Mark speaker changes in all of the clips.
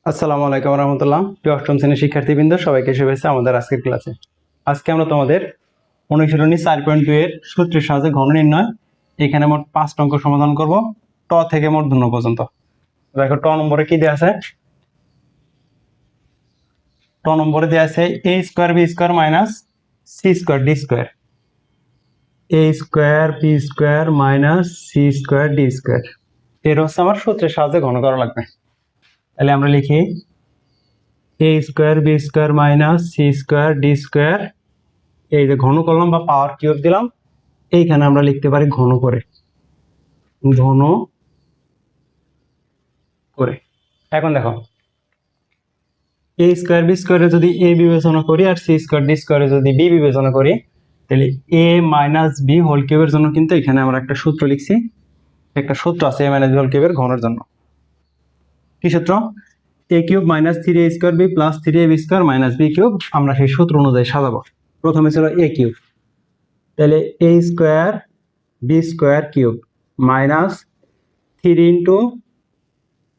Speaker 1: আসসালামু আলাইকুম রহমতুল্লাহ। প্রিয় অষ্টম শ্রেণীর শিক্ষার্থীবৃন্দ, সবাইকে শুভেচ্ছা আমাদের আজকের ক্লাসে। আজকে আমরা তোমাদের অনুশীলনী 4.2 এর সূত্রের সাহায্যে ঘন নির্ণয় এখানে মোট 5টা অঙ্ক সমাধান করব, ট থেকে মূর্ধন্য পর্যন্ত। দেখো ট নম্বরে কি দেওয়া আছে। ট নম্বরে দেওয়া আছে a square b square minus c square d square. a square b square minus c square d square এর হচ্ছে আমার সূত্রের সাহায্যে ঘন করা লাগবে। তাহলে আমরা লিখি a square b square minus c square d square. এই যে ঘন করলাম বা পাওয়ার কিউব দিলাম, এইখানে আমরা লিখতে পারি ঘন করে। ঘন করে এখন দেখো a স্কয়ার b স্কয়ারে যদি a বিবেচনা করি আর c স্কয়ার d স্কয়ারে যদি b বিবেচনা করি, তাহলে a মাইনাস b হোল কিউবের জন্য কিন্তু এখানে আমরা একটা সূত্র লিখছি। একটা সূত্র আছে a মাইনাস b হোল কিউবের ঘনের জন্য। কি সূত্র? a cube minus 3a square b plus 3ab square minus b cube. আমরা সেই সূত্র অনুযায়ী সাজাবো। প্রথমে ছিল a কিউব, তাহলে a square b square cube minus 3 into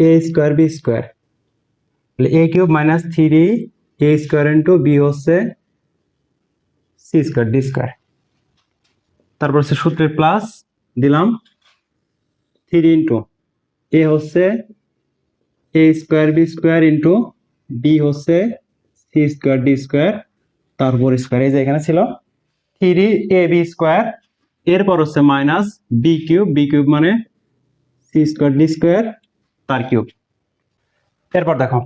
Speaker 1: a square b square. তাহলে a cube minus 3 a square into b হচ্ছে c স্কয়ার d স্কয়ার। তারপর হচ্ছে সূত্রের প্লাস দিলাম 3 ইন্টু a হচ্ছে a square b square into b হচ্ছে c square d square, তারপর square. এই যে এখানে ছিল 3ab স্কয়ার, এরপর হচ্ছে মাইনাস b কিউব মানে c স্কয়ার d স্কয়ার তার কিউব। এরপর দেখো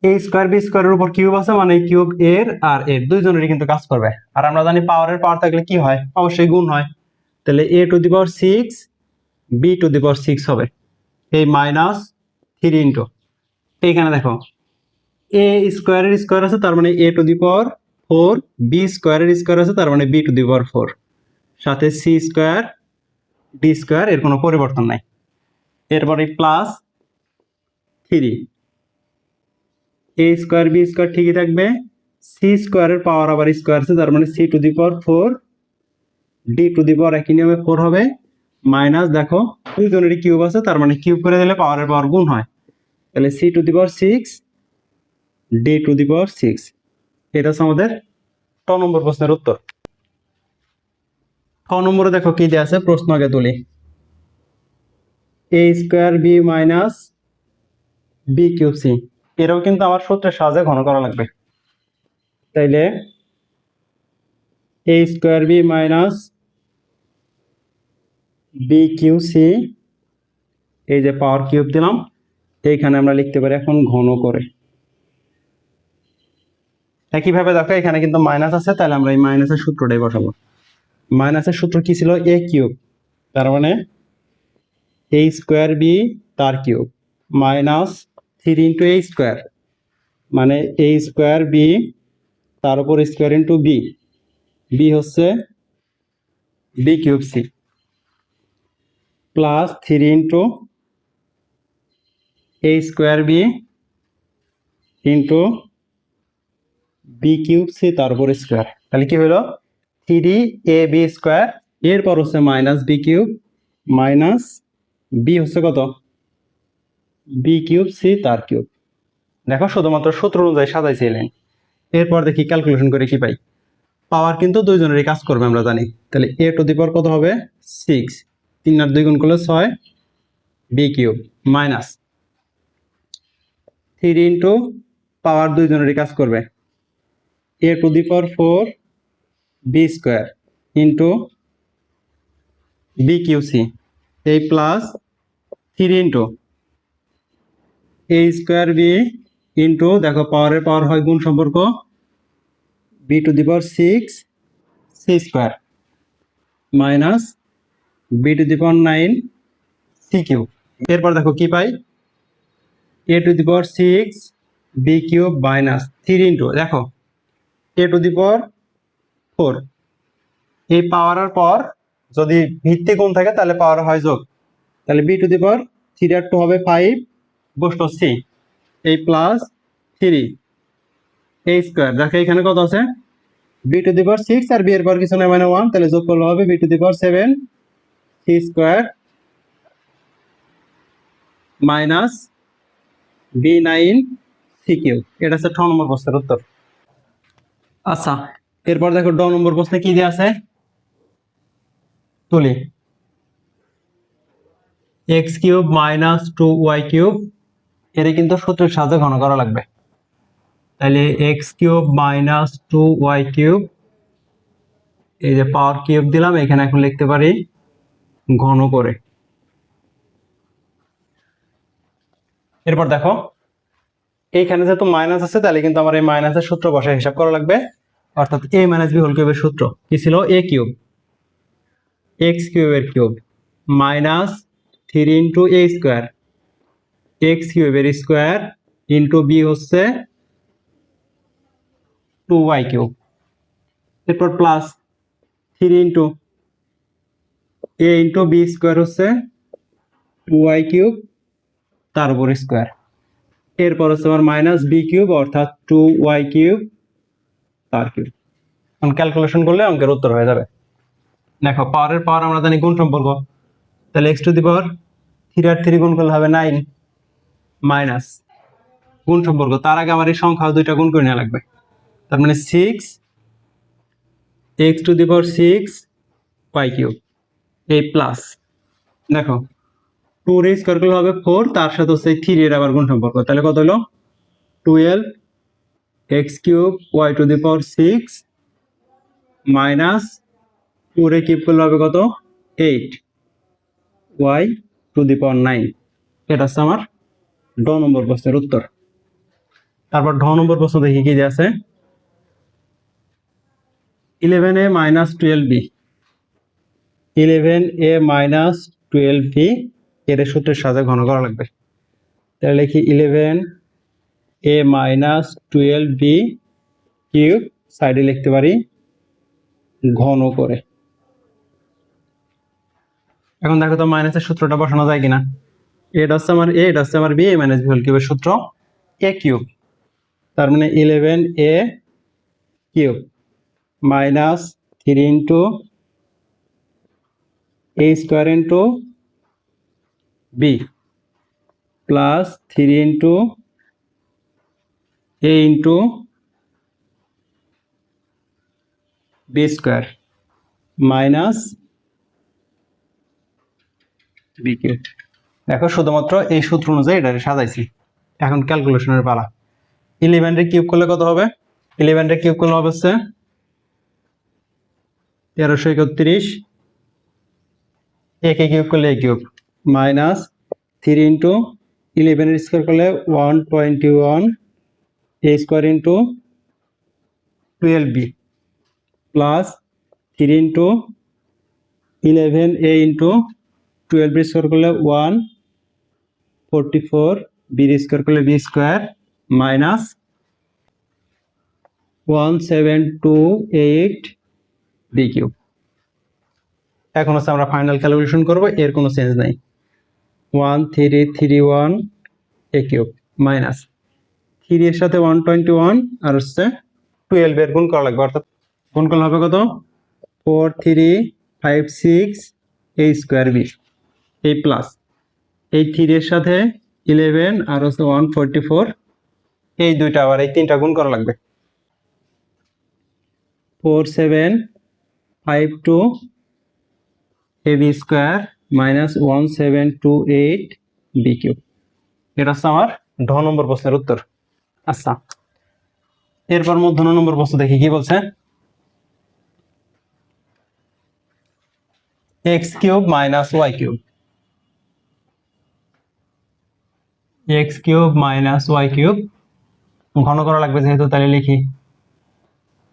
Speaker 1: a স্কয়ার b স্কয়ারের উপর কিউব আছে মানে কিউব এর আর এর দুইজনেরই কিন্তু কাজ করবে। আর আমরা জানি পাওয়ারের পাওয়ার থাকলে কি হয়, অবশ্যই গুণ হয়। তাহলে a to the power 6 b to the power 6 হবে এই মাইনাস 3 ইন্টু এইখানে দেখো a স্কয়ারের স্কয়ার আছে তার মানে a to the power 4, b স্কয়ারের স্কয়ার আছে তার মানে b টু দি পাওয়ার 4, সাথে c স্কয়ার d স্কয়ার এর কোনো পরিবর্তন নাই। এরপরে plus 3 a square b square ঠিকই থাকবে, c স্কয়ারের পাওয়ার আবার স্কয়ার আছে তার মানে c to the power 4, d to the power একই নিয়মে 4 হবে, মাইনাস দেখো দুইজনেরই কিউব আছে তার মানে কিউব করে দিলে পাওয়ারের পাওয়ার গুণ হয়। তাহলে c to the power 6 d to the power 6। এটা হচ্ছে আমাদের ট নম্বর প্রশ্নের উত্তর। খ নম্বরে দেখো কি দেওয়া আছে, প্রশ্ন আগে তুলি। a square b minus b cube c, এটাও কিন্তু আমার সূত্রের সাহায্যে ঘন করা লাগবে। তাইলে a square b minus b cube C, এই যে পাওয়ার কিউব দিলাম, এইখানে আমরা লিখতে পারি এখন ঘন করে। একইভাবে দেখো এখানে কিন্তু মাইনাস আছে, তাহলে আমরা এই মাইনাসের সূত্রটাই বসাবো। মাইনাসের সূত্র কি ছিল? a কিউব, তার মানে a স্কয়ার b তার cube minus 3 into a square মানে a স্কয়ার b তার উপর স্কয়ার ইন্টু b, b হচ্ছে b cube c plus 3 into a square b into b cube c তার উপর স্কয়ার। তাহলে কি হলো 3ab স্কয়ার, এরপর হচ্ছে minus b cube minus b হচ্ছে কত বি কিউব সি তার কিউব। দেখো শুধুমাত্র সূত্র অনুযায়ী সাজাইছিলেন। এরপর দেখি ক্যালকুলেশন করে কি পাই। পাওয়ার কিন্তু দুইজনেরই কাজ করবে আমরা জানি। তাহলে a টু দি পাওয়ার কত হবে 6, 3 আর 2 গুণ করলে 6 B cube minus 3 into power দুইজনেরই কাজ করবে a to the power 4 B square into B cube C, এই plus 3 into A square B into দেখো পাওয়ারের পাওয়ার হয় গুণ সম্পর্ক B to the power 6 C square minus B to the power 9 C cube. এরপর দেখো কি পাই, A to the power 6 B cube minus 3 into দেখো এ টু দি পাওয়ার 4, এই পাওয়ার আর পাওয়ার যদি ভিত্তি গুণ থাকে তাহলে পাওয়ার হয় যোগ, তাহলে বি টু দি পাওয়ার 3 আর 2 হবে 5 বসতো সি, এই প্লাস 3 এ স্কয়ার। দেখো এখানে কত আছে বি টু দি পাওয়ার 6 আর বি এর পাওয়ার কিছু না মানে 1, তাহলে যোগ করলে হবে b to the power 7 c square minus b9c3। এটা হচ্ছে 6 নম্বর প্রশ্নের উত্তর। আচ্ছা, এরপর দেখো ড নম্বর প্রশ্নে কি দেওয়া আছে, তুলি x³ - 2y³, এর কিন্তু সূত্রের সাহায্যে ঘন করা লাগবে। তাহলে x³ - 2y³, এই যে পাওয়ার কিউব দিলাম, এখানে এখন লিখতে পারি ঘন করে। এরপর দেখো এইখানে যেহেতু মাইনাস আছে, তাহলে কিন্তু আমার এই মাইনাসের সূত্র বসে হিসাব করা লাগবে। অর্থাৎ a - b হোল কিউবের সূত্র কি ছিল, a³ x³ এর কিউব মাইনাস 3 × a², x³ এর স্কোয়ার ইন্টু b হচ্ছে 2y³। এরপর প্লাস 3 × a × b স্কোয়ার হচ্ছে 2y³ তার উপর স্কোয়ার। এরপর হচ্ছে আমার মাইনাস b³ অর্থাৎ 2y³ তার কিউব। এখন ক্যালকুলেশন করলে অঙ্কের উত্তর হয়ে যাবে। দেখো পাওয়ারের পাওয়ার আমরা জানি গুণ সম্পর্ক, তাহলে x³ 3 আর 3 গুণ করলে হবে 9, মাইনাস গুণ সম্পর্ক, তার আগে আমার এই সংখ্যা দুইটা গুণ করে নেওয়া লাগবে। তার মানে 6x⁶ y³, এই প্লাস দেখো 2 এর স্কয়ার করলে হবে 4, তার সাথে হচ্ছে 3 এর আবার গুণ সম্পর্ক, তাহলে কত হলো 12x³ y⁶ মাইনাস 4 এর কিউব করলে হবে কত 8y⁹। এটা হচ্ছে আমার ড নম্বর প্রশ্নের উত্তর। তারপর ঢ নম্বর প্রশ্ন দেখি কি আছে, 11a - 12b, 11a - 12b এর সূত্রের সাহায্যে ঘন করা লাগবে। তাহলে লিখি 11a - 12b কিউব, সাইডে লিখতে পারি ঘন করে। এখন দেখো তো মাইনাসের সূত্রটা বসানো যায় কিনা। এটা হচ্ছে আমার a, এটা হচ্ছে আমার b, a - b হোল কিউবের সূত্র a³ তার মানে 11a³ minus 3 × a² b plus 3 × a b² minus b³। দেখো শুধুমাত্র এই সূত্র অনুযায়ী এটা সাজাইছি। এখন ক্যালকুলেশনের পালা। 11 এর কিউব করলে কত হবে, 11 এর কিউব করলে হবে হচ্ছে 1331, a কে কিউব করলে a³ মাইনাস 3 × 11 এর স্কয়ার করলে 121, a² × 12b plus 3 × 11a × 12b square করলে 144, b স্কয়ার করলে b² মাইনাস 1728b³। এখন হচ্ছে আমরা ফাইনাল ক্যালকুলেশন করব, এর কোনো চেঞ্জ নাই। 1331a³ মাইনাস 3 এর সাথে 121 আর হচ্ছে 12 এর গুণ করা লাগবে, অর্থাৎ গুণ করলে হবে কত 4356a²b, এই প্লাস এই 3 এর সাথে 11 আর হচ্ছে 144, এই দুইটা আবার এই তিনটা গুণ করা লাগবে। 4752ab² minus 1728b³। এটা হচ্ছে আমার ঢ নম্বর প্রশ্নের উত্তর। আচ্ছা, এরপর মধ্য নম্বর প্রশ্ন দেখি কি বলছে, x³ - y³, x³ - y³ ঘন করা লাগবে যেহেতু, তাহলে লিখি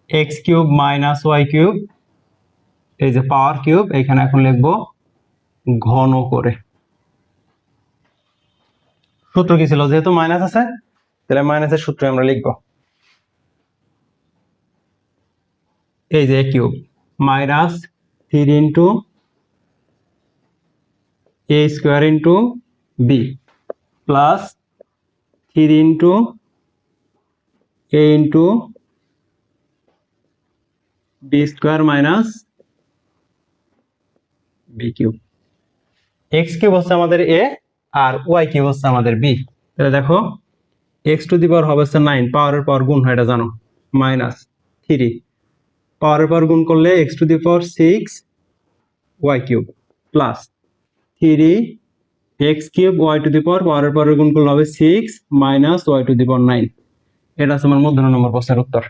Speaker 1: x³ - y³, এই যে পাওয়ার কিউব, এখানে এখন লিখবো ঘন করে। সূত্র কি ছিল, যেহেতু মাইনাস আছে তাহলে মাইনাসের সূত্র আমরা লিখবো, এই যে a³ minus 3 × a² × b plus 3 × a × b² minus b³। x³ হচ্ছে আমাদের a আর y³ হচ্ছে আমাদের b। তাহলে দেখো এক্স টু দি পাওয়ার হবে হচ্ছে 9, পাওয়ারের পাওয়ার গুণ হয় এটা জানো, মাইনাস 3, পাওয়ারের পাওয়ার গুণ করলে X to the power 6 Y cube plus 3 X cube Y to the power, পাওয়ারের পাওয়ার গুণ করলে হবে 6 minus Y to the power 9। এটা আছে আমার মধ্যাহ্ন নম্বর প্রশ্নের উত্তর।